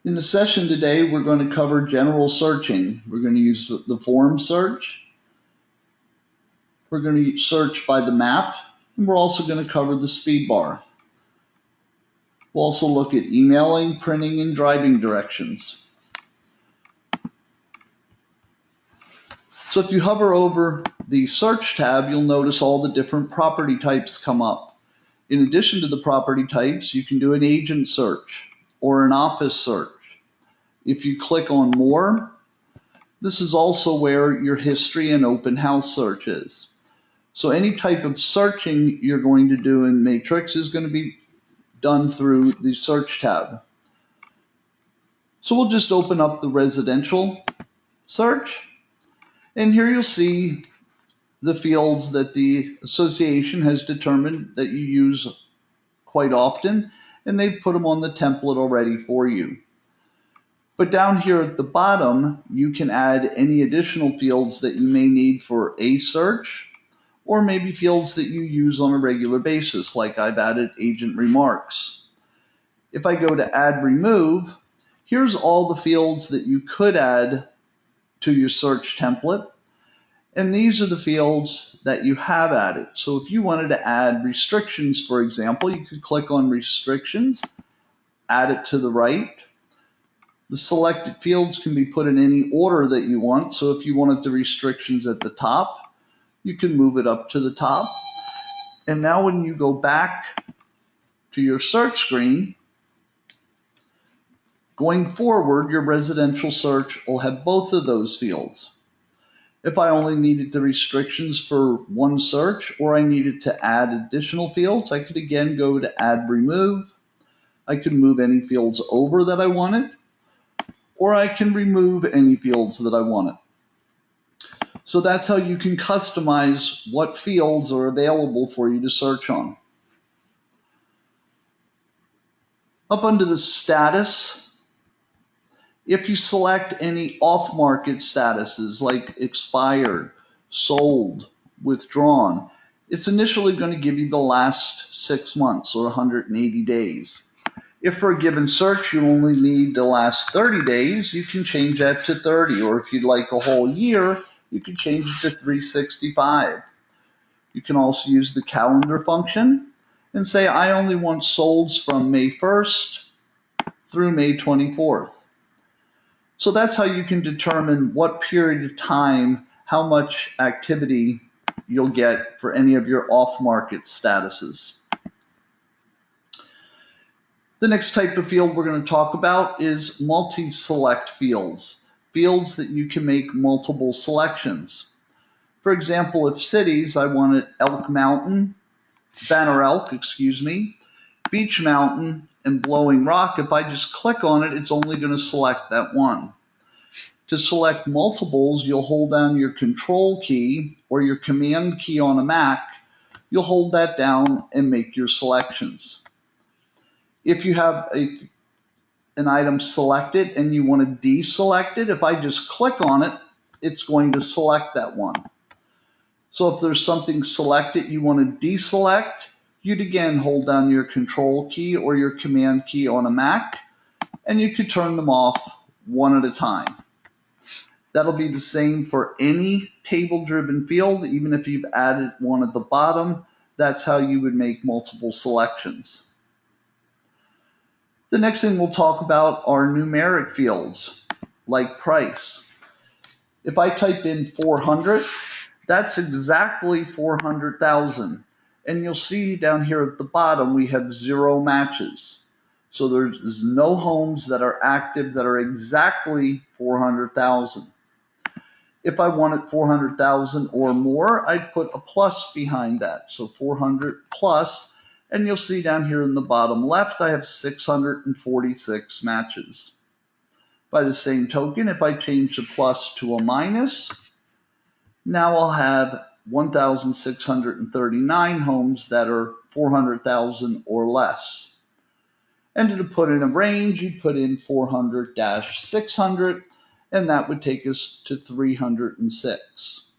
In the session today, we're going to cover general searching. We're going to use the form search. We're going to search by the map, and we're also going to cover the speed bar. We'll also look at emailing, printing, and driving directions. So if you hover over the search tab, you'll notice all the different property types come up. In addition to the property types, you can do an agent search or an office search. If you click on more, this is also where your history and open house search is. So any type of searching you're going to do in Matrix is going to be done through the search tab. So we'll just open up the residential search, and here you'll see the fields that the association has determined that you use quite often, and they've put them on the template already for you. But down here at the bottom, you can add any additional fields that you may need for a search, or maybe fields that you use on a regular basis, like I've added agent remarks. If I go to add remove, here's all the fields that you could add to your search template. And these are the fields that you have added. So if you wanted to add restrictions, for example, you could click on restrictions, add it to the right. The selected fields can be put in any order that you want. So if you wanted the restrictions at the top, you can move it up to the top. And now when you go back to your search screen, going forward, your residential search will have both of those fields. If I only needed the restrictions for one search, or I needed to add additional fields, I could again go to add remove. I could move any fields over that I wanted, or I can remove any fields that I wanted. So that's how you can customize what fields are available for you to search on. Up under the status, if you select any off-market statuses like expired, sold, withdrawn, it's initially going to give you the last 6 months or 180 days. If for a given search you only need the last 30 days, you can change that to 30. Or if you'd like a whole year, you can change it to 365. You can also use the calendar function and say, I only want solds from May 1st through May 24th. So that's how you can determine what period of time, how much activity you'll get for any of your off-market statuses. The next type of field we're going to talk about is multi-select fields, fields that you can make multiple selections. For example, if cities, I wanted Elk Mountain, Banner Elk, Beech Mountain, and Blowing Rock. If I just click on it, it's only going to select that one. To select multiples, you'll hold down your control key or your command key on a Mac. You'll hold that down and make your selections. If you have an item selected and you want to deselect it, if I just click on it, it's going to select that one. So if there's something selected you want to deselect, you'd again hold down your control key or your command key on a Mac, and you could turn them off one at a time. That'll be the same for any table-driven field. Even if you've added one at the bottom, that's how you would make multiple selections. The next thing we'll talk about are numeric fields, like price. If I type in 400, that's exactly 400,000. And you'll see down here at the bottom, we have 0 matches. So there's no homes that are active that are exactly 400,000. If I wanted 400,000 or more, I'd put a plus behind that. So 400 plus, and you'll see down here in the bottom left, I have 646 matches. By the same token, if I change the plus to a minus, now I'll have 1,639 homes that are 400,000 or less. And to put in a range, you'd put in 400-600, and that would take us to 306.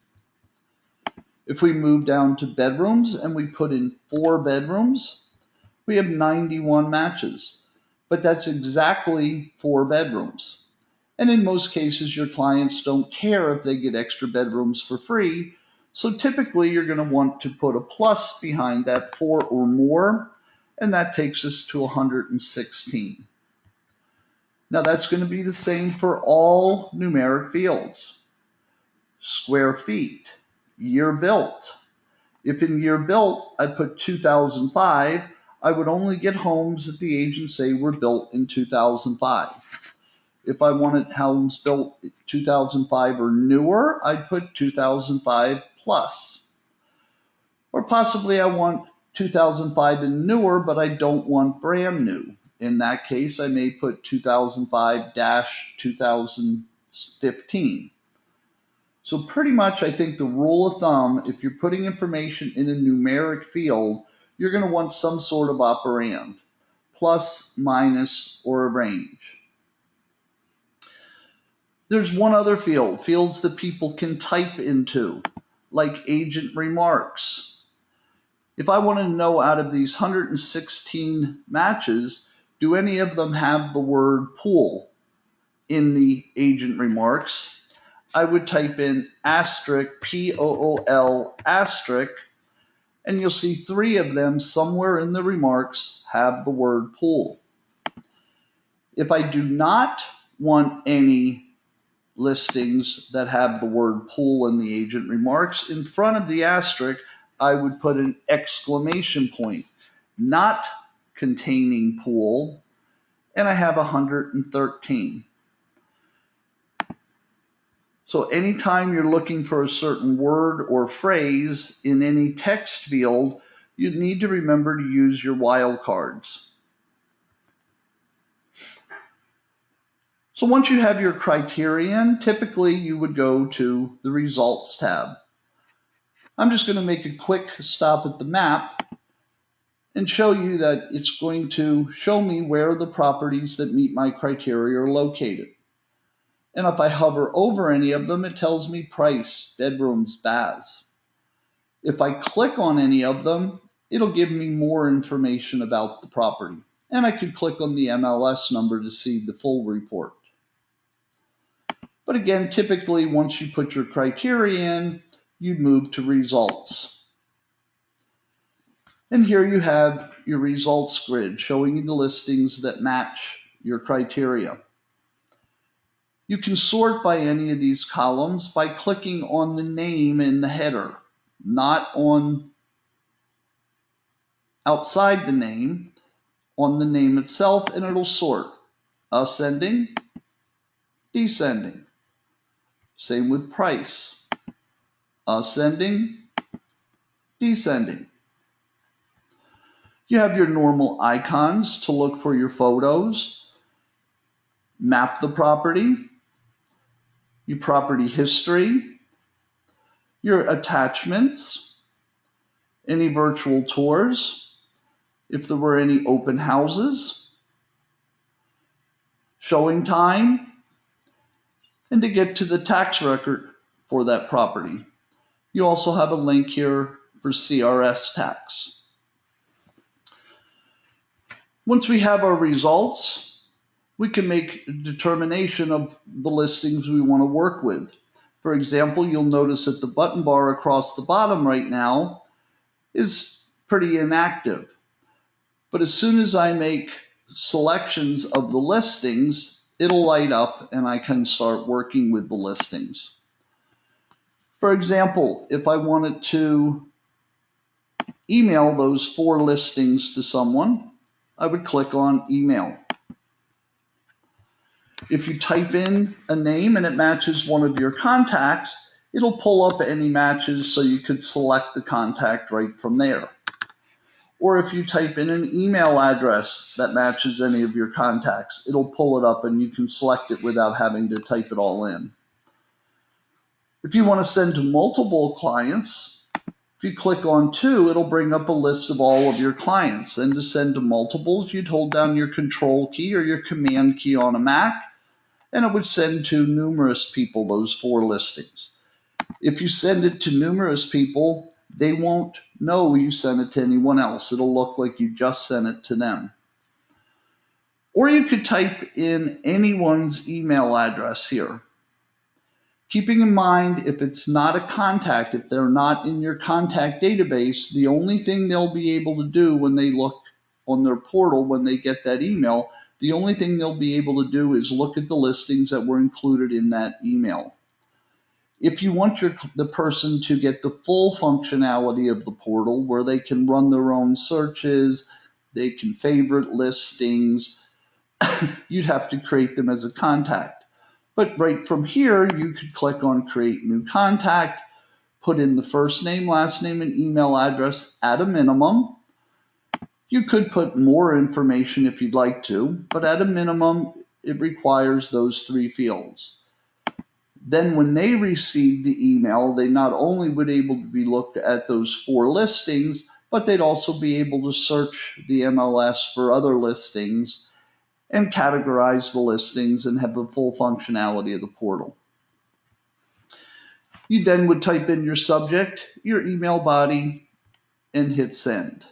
If we move down to bedrooms and we put in 4 bedrooms, we have 91 matches. but that's exactly 4 bedrooms. And in most cases, your clients don't care if they get extra bedrooms for free. So typically, you're going to want to put a plus behind that 4 or more, and that takes us to 116. Now, that's going to be the same for all numeric fields. Square feet, year built. If in year built I put 2005, I would only get homes that the agents say were built in 2005. If I wanted homes built 2005 or newer, I'd put 2005 plus. Or possibly I want 2005 and newer, but I don't want brand new. In that case, I may put 2005-2015. So pretty much I think the rule of thumb, if you're putting information in a numeric field, you're going to want some sort of operand, plus, minus, or a range. There's one other field, fields that people can type into, like agent remarks. If I want to know out of these 116 matches, do any of them have the word pool in the agent remarks? I would type in asterisk, P-O-O-L asterisk, and you'll see 3 of them somewhere in the remarks have the word pool. If I do not want any listings that have the word pool in the agent remarks, in front of the asterisk, I would put an exclamation point, not containing pool, and I have 113. So anytime you're looking for a certain word or phrase in any text field, you need to remember to use your wildcards. So once you have your criterion, typically you would go to the Results tab. I'm just going to make a quick stop at the map and show you that it's going to show me where the properties that meet my criteria are located. And if I hover over any of them, it tells me price, bedrooms, baths. If I click on any of them, it'll give me more information about the property. And I could click on the MLS number to see the full report. But again, typically once you put your criteria in, you'd move to results. And here you have your results grid showing you the listings that match your criteria. You can sort by any of these columns by clicking on the name in the header, not on outside the name, on the name itself, and it'll sort ascending, descending. Same with price, ascending, descending. You have your normal icons to look for your photos, map the property, your property history, your attachments, any virtual tours, if there were any open houses, showing time, and to get to the tax record for that property. You also have a link here for CRS tax. Once we have our results, we can make a determination of the listings we want to work with. For example, you'll notice that the button bar across the bottom right now is pretty inactive. But as soon as I make selections of the listings, it'll light up and I can start working with the listings. For example, if I wanted to email those 4 listings to someone, I would click on email. If you type in a name and it matches one of your contacts, it'll pull up any matches so you could select the contact right from there. Or if you type in an email address that matches any of your contacts, it'll pull it up and you can select it without having to type it all in. If you want to send to multiple clients, if you click on 2, it'll bring up a list of all of your clients. And to send to multiples, you'd hold down your control key or your command key on a Mac, and it would send to numerous people those 4 listings. If you send it to numerous people, they won't know you sent it to anyone else. It'll look like you just sent it to them. Or you could type in anyone's email address here. Keeping in mind, if it's not a contact, if they're not in your contact database, the only thing they'll be able to do when they look on their portal, when they get that email, the only thing they'll be able to do is look at the listings that were included in that email. If you want the person to get the full functionality of the portal, where they can run their own searches, they can favorite listings, you'd have to create them as a contact. But right from here, you could click on Create New Contact, put in the first name, last name, and email address at a minimum. You could put more information if you'd like to, but at a minimum, it requires those 3 fields. Then when they receive the email, they not only would be able to be looked at those 4 listings, but they'd also be able to search the MLS for other listings and categorize the listings and have the full functionality of the portal. You then would type in your subject, your email body, and hit send.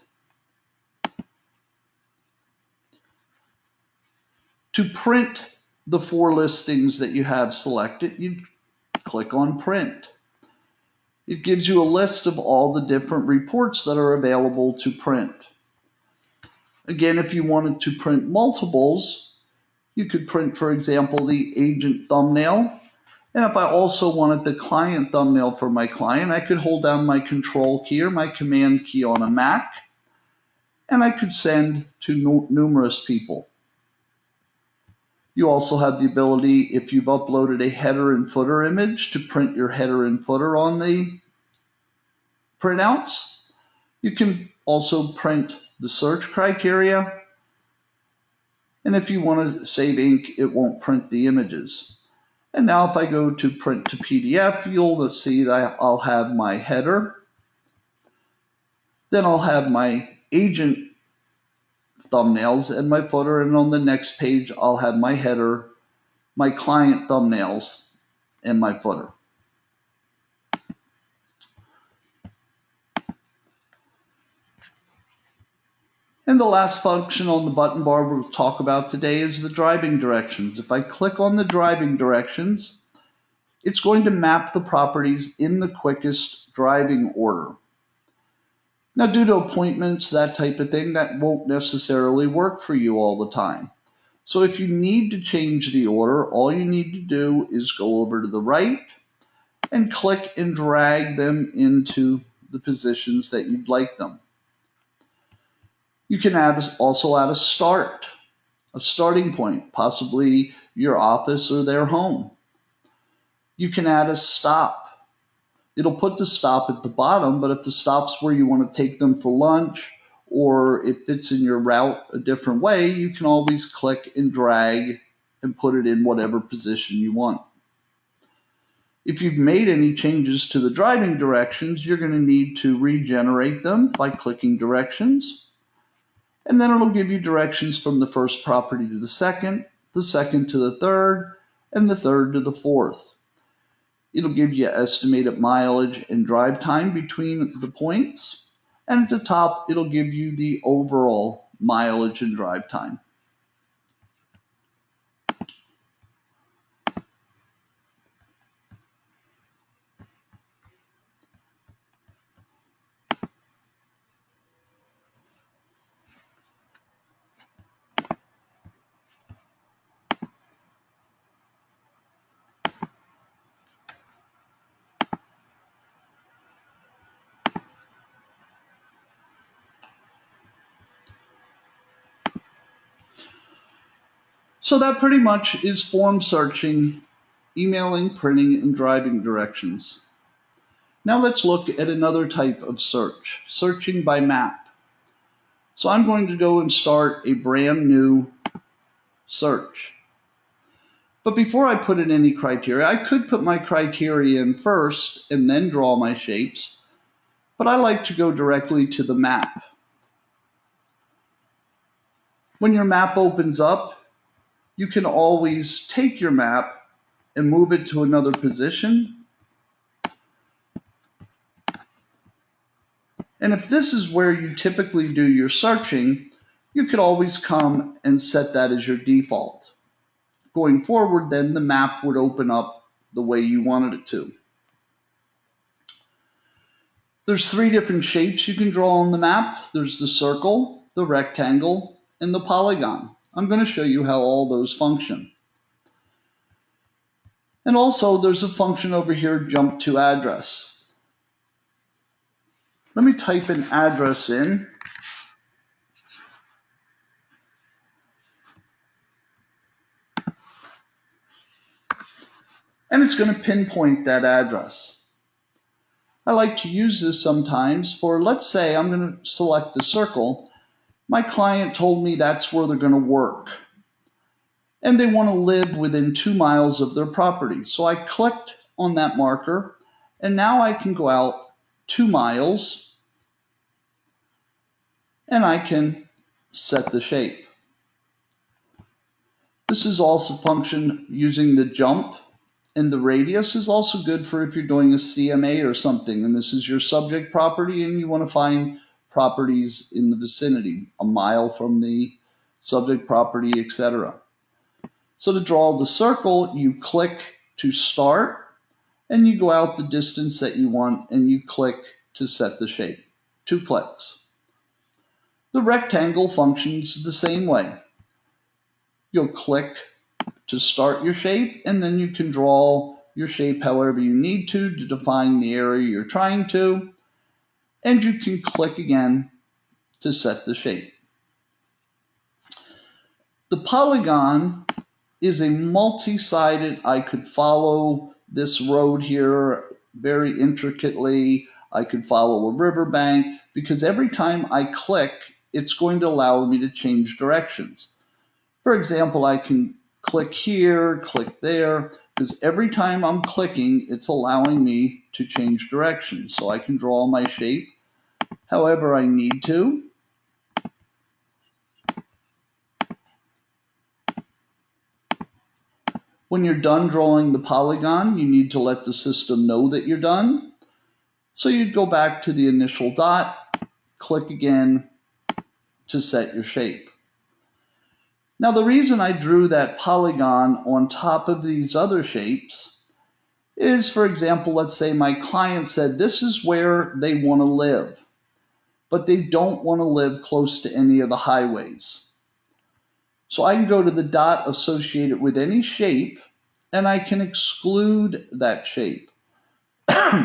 To print the 4 listings that you have selected, you click on print. It gives you a list of all the different reports that are available to print. Again, if you wanted to print multiples, you could print, for example, the agent thumbnail. And if I also wanted the client thumbnail for my client, I could hold down my control key or my command key on a Mac, and I could send to numerous people. You also have the ability, if you've uploaded a header and footer image, to print your header and footer on the printouts. You can also print the search criteria. And if you want to save ink, it won't print the images. And now if I go to print to PDF, you'll see that I'll have my header. Then I'll have my agent thumbnails and my footer. And on the next page, I'll have my header, my client thumbnails, and my footer. And the last function on the button bar we'll talk about today is the driving directions. If I click on the driving directions, it's going to map the properties in the quickest driving order. Now, due to appointments, that type of thing, that won't necessarily work for you all the time. So if you need to change the order, all you need to do is go over to the right and click and drag them into the positions that you'd like them. You can also add a starting point, possibly your office or their home. You can add a stop. It'll put the stop at the bottom, but if the stop's where you want to take them for lunch, or if it's in your route a different way, you can always click and drag and put it in whatever position you want. If you've made any changes to the driving directions, you're going to need to regenerate them by clicking directions. And then it'll give you directions from the first property to the second to the third, and the third to the fourth. It'll give you estimated mileage and drive time between the points. And at the top, it'll give you the overall mileage and drive time. So that pretty much is form searching, emailing, printing, and driving directions. Now let's look at another type of search, searching by map. So I'm going to go and start a brand new search. But before I put in any criteria, I could put my criteria in first and then draw my shapes, but I like to go directly to the map. When your map opens up, you can always take your map and move it to another position. And if this is where you typically do your searching, you could always come and set that as your default. Going forward, then the map would open up the way you wanted it to. There's 3 different shapes you can draw on the map. There's the circle, the rectangle, and the polygon. I'm going to show you how all those function. And also there's a function over here, jump to address. Let me type an address in. And it's going to pinpoint that address. I like to use this sometimes for, let's say I'm going to select the circle. My client told me that's where they're going to work. And they want to live within 2 miles of their property. So I clicked on that marker, and now I can go out 2 miles, and I can set the shape. This is also function using the jump, and the radius is also good for if you're doing a CMA or something, and this is your subject property, and you want to find properties in the vicinity, a mile from the subject property, etc. So to draw the circle, you click to start, and you go out the distance that you want, and you click to set the shape. 2 clicks. The rectangle functions the same way. You'll click to start your shape, and then you can draw your shape however you need to define the area you're trying to, and you can click again to set the shape. The polygon is a multi-sided, I could follow this road here very intricately, I could follow a riverbank, because every time I click, it's going to allow me to change directions. For example, I can click here, click there, because every time I'm clicking, it's allowing me to change directions. So I can draw my shape however I need to. When you're done drawing the polygon, you need to let the system know that you're done. So you'd go back to the initial dot, click again to set your shape. Now the reason I drew that polygon on top of these other shapes is, for example, let's say my client said this is where they want to live, but they don't want to live close to any of the highways. So I can go to the dot associated with any shape, and I can exclude that shape.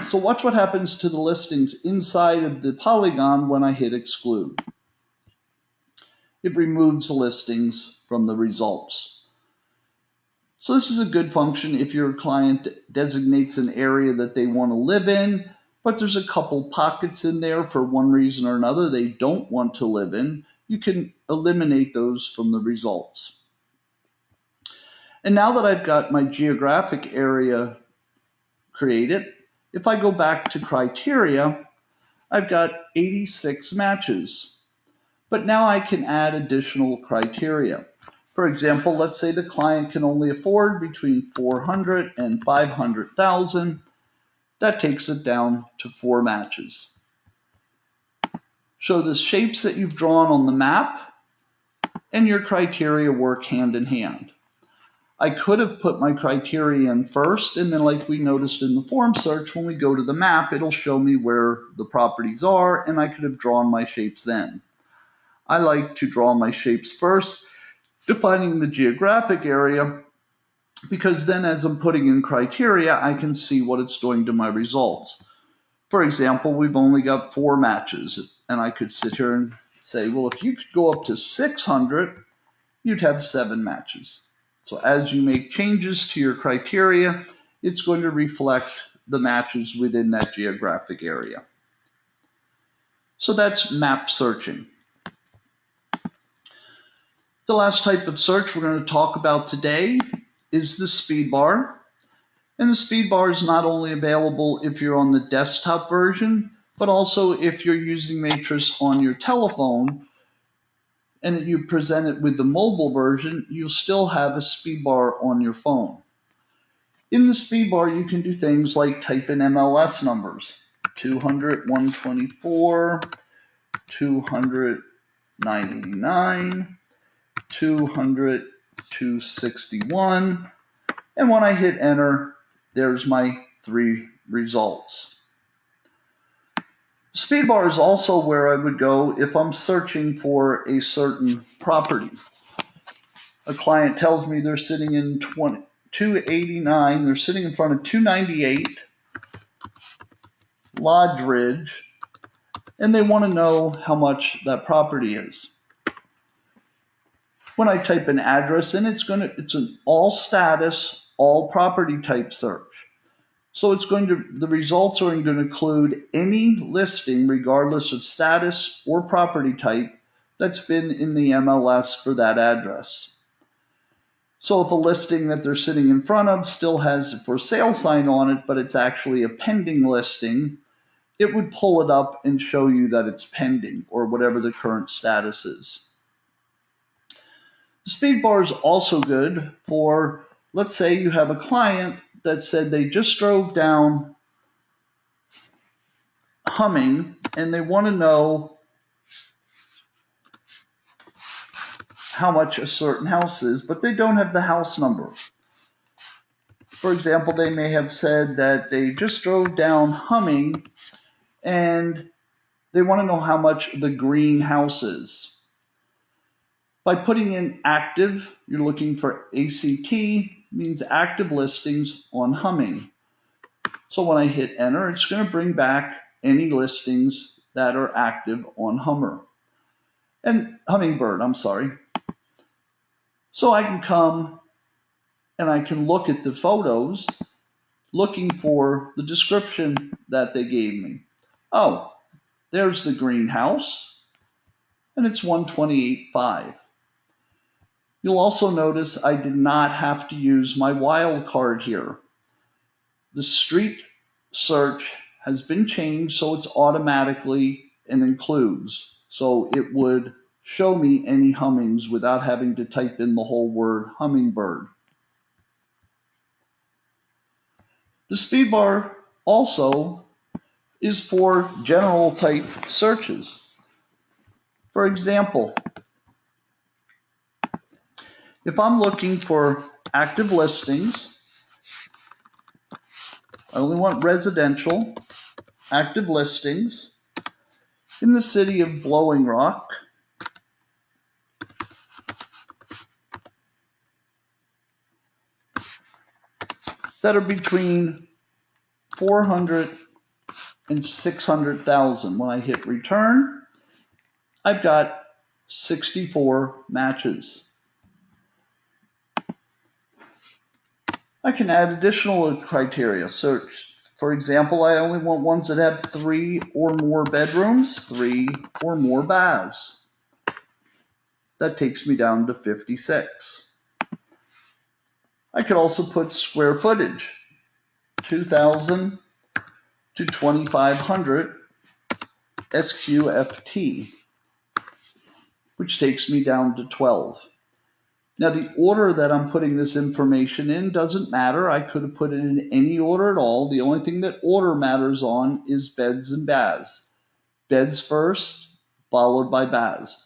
So watch what happens to the listings inside of the polygon when I hit exclude. It removes the listings from the results. So this is a good function if your client designates an area that they want to live in, but there's a couple pockets in there for one reason or another they don't want to live in. You can eliminate those from the results. And now that I've got my geographic area created, if I go back to criteria, I've got 86 matches. But now I can add additional criteria. For example, let's say the client can only afford between 400 and 500,000. That takes it down to 4 matches. So the shapes that you've drawn on the map and your criteria work hand in hand. I could have put my criteria in first, and then like we noticed in the form search, when we go to the map, it'll show me where the properties are, and I could have drawn my shapes then. I like to draw my shapes first, defining the geographic area, because then as I'm putting in criteria, I can see what it's doing to my results. For example, we've only got 4 matches, and I could sit here and say, well, if you could go up to 600, you'd have 7 matches. So as you make changes to your criteria, it's going to reflect the matches within that geographic area. So that's map searching. The last type of search we're going to talk about today is the speed bar. And the speed bar is not only available if you're on the desktop version, but also if you're using Matrix on your telephone and you present it with the mobile version, you'll still have a speed bar on your phone. In the speed bar, you can do things like type in MLS numbers, 200, 124, 200, 989, 200, 261. And when I hit enter, there's my 3 results. Speed bar is also where I would go if I'm searching for a certain property. A client tells me they're sitting in 289, they're sitting in front of 298 Lodge Ridge, and they want to know how much that property is. When I type an address in, it's an all status, all property type search. So the results are going to include any listing, regardless of status or property type, that's been in the MLS for that address. So if a listing that they're sitting in front of still has a for sale sign on it, but it's actually a pending listing, it would pull it up and show you that it's pending or whatever the current status is. The speed bar is also good for, let's say you have a client that said they just drove down Humming and they want to know how much a certain house is, but they don't have the house number. For example, they may have said that they just drove down Humming and they want to know how much the green house is. By putting in active, you're looking for ACT, means active listings on Humming. So when I hit enter, it's going to bring back any listings that are active on Hummingbird, I'm sorry. So I can come and I can look at the photos looking for the description that they gave me. Oh, there's the greenhouse, and it's 128.5. You'll also notice I did not have to use my wildcard here. The street search has been changed so it's automatically and includes. So it would show me any Hummings without having to type in the whole word Hummingbird. The speed bar also is for general type searches. For example, if I'm looking for active listings, I only want residential active listings in the city of Blowing Rock. That are between 400 and 600,000. When I hit return, I've got 64 matches. I can add additional criteria. Search. For example, I only want ones that have 3 or more bedrooms, 3 or more baths. That takes me down to 56. I could also put square footage, 2,000 to 2,500 SQFT, which takes me down to 12. Now the order that I'm putting this information in doesn't matter. I could have put it in any order at all. The only thing that order matters on is beds and baths. Beds first, followed by baths.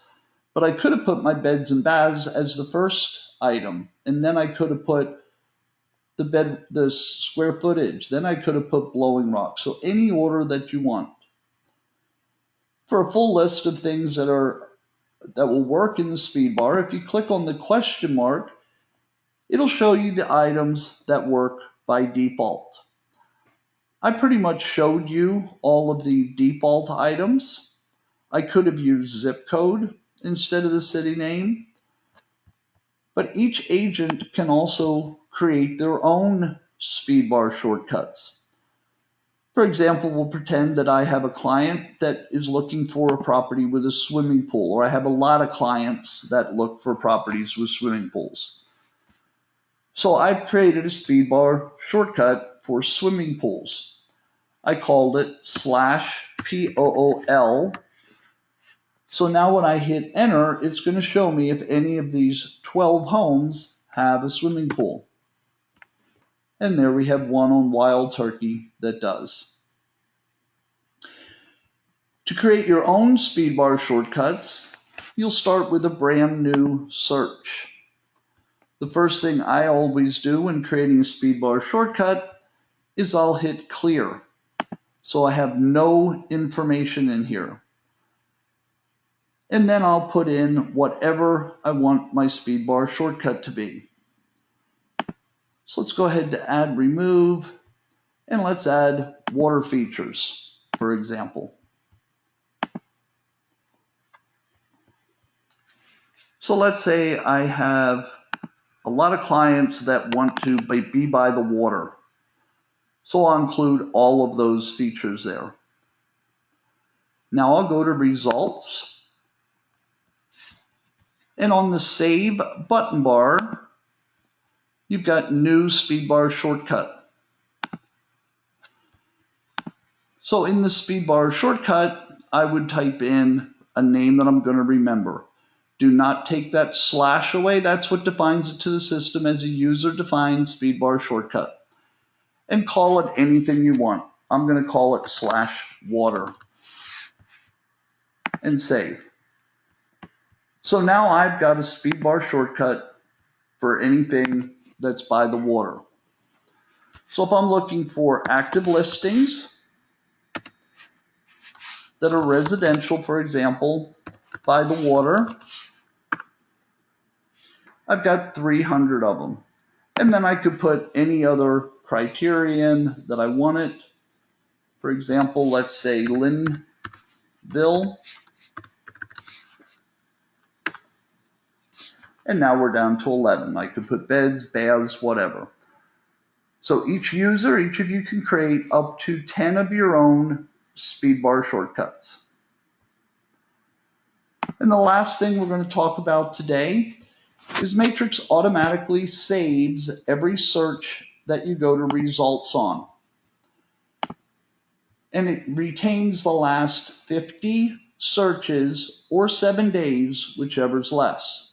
But I could have put my beds and baths as the first item, and then I could have put the square footage. Then I could have put Blowing Rock. So any order that you want. For a full list of things that will work in the speed bar, if you click on the question mark, it'll show you the items that work by default. I pretty much showed you all of the default items. I could have used zip code instead of the city name, but each agent can also create their own speed bar shortcuts. For example, we'll pretend that I have a client that is looking for a property with a swimming pool, or I have a lot of clients that look for properties with swimming pools. So I've created a speed bar shortcut for swimming pools. I called it /POOL. So now when I hit enter, it's going to show me if any of these 12 homes have a swimming pool. And there we have one on Wild Turkey that does. To create your own speed bar shortcuts, you'll start with a brand new search. The first thing I always do when creating a speedbar shortcut is I'll hit clear. So I have no information in here. And then I'll put in whatever I want my speedbar shortcut to be. So let's go ahead to add remove, and let's add water features, for example. So let's say I have a lot of clients that want to be by the water. So I'll include all of those features there. Now I'll go to results, and on the save button bar, you've got new speedbar shortcut. So in the speedbar shortcut, I would type in a name that I'm going to remember. Do not take that slash away. That's what defines it to the system as a user-defined speedbar shortcut. And call it anything you want. I'm going to call it /water. And save. So now I've got a speedbar shortcut for anything that's by the water. So if I'm looking for active listings that are residential, for example, by the water, I've got 300 of them. And then I could put any other criterion that I wanted. For example, let's say Linville. And now we're down to 11. I could put beds, baths, whatever. So each user, each of you can create up to 10 of your own speedbar shortcuts. And the last thing we're going to talk about today is Matrix automatically saves every search that you go to results on. And it retains the last 50 searches or 7 days, whichever's less.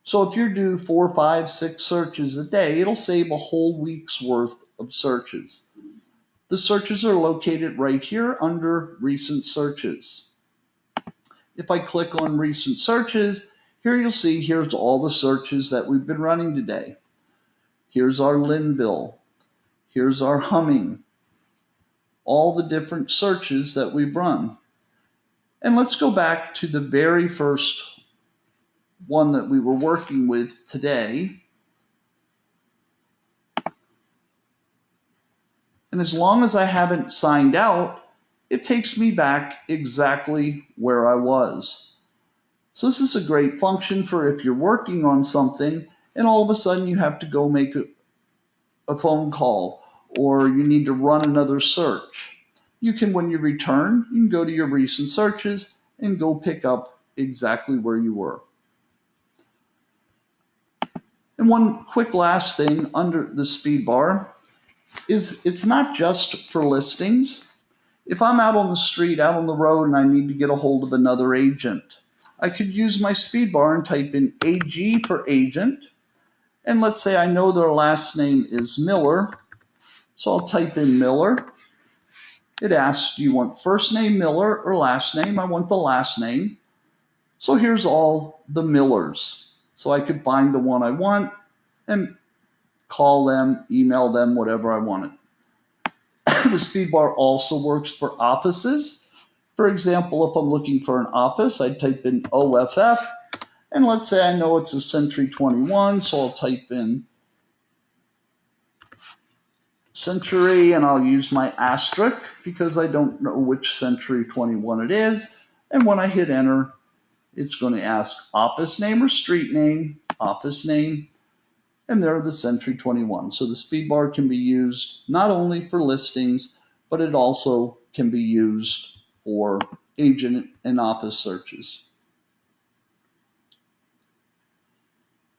So if you do 4, 5, 6 searches a day, it'll save a whole week's worth of searches. The searches are located right here under recent searches. If I click on recent searches, here you'll see here's all the searches that we've been running today. Here's our Linville. Here's our humming. All the different searches that we've run. And let's go back to the very first one that we were working with today. And as long as I haven't signed out, it takes me back exactly where I was. So this is a great function for if you're working on something and all of a sudden you have to go make a phone call or you need to run another search. You can, when you return, you can go to your recent searches and go pick up exactly where you were. And one quick last thing under the speed bar is it's not just for listings. If I'm out on the street, out on the road, and I need to get a hold of another agent, I could use my speed bar and type in AG for agent. And let's say I know their last name is Miller. So I'll type in Miller. It asks, do you want first name Miller or last name? I want the last name. So here's all the Millers. So I could find the one I want and call them, email them, whatever I wanted. The speed bar also works for offices. For example, if I'm looking for an office, I'd type in OFF. And let's say I know it's a Century 21, so I'll type in Century and I'll use my asterisk because I don't know which Century 21 it is. And when I hit enter, it's going to ask office name or street name, office name, and there are the Century 21. So the speed bar can be used not only for listings, but it also can be used for agent and office searches.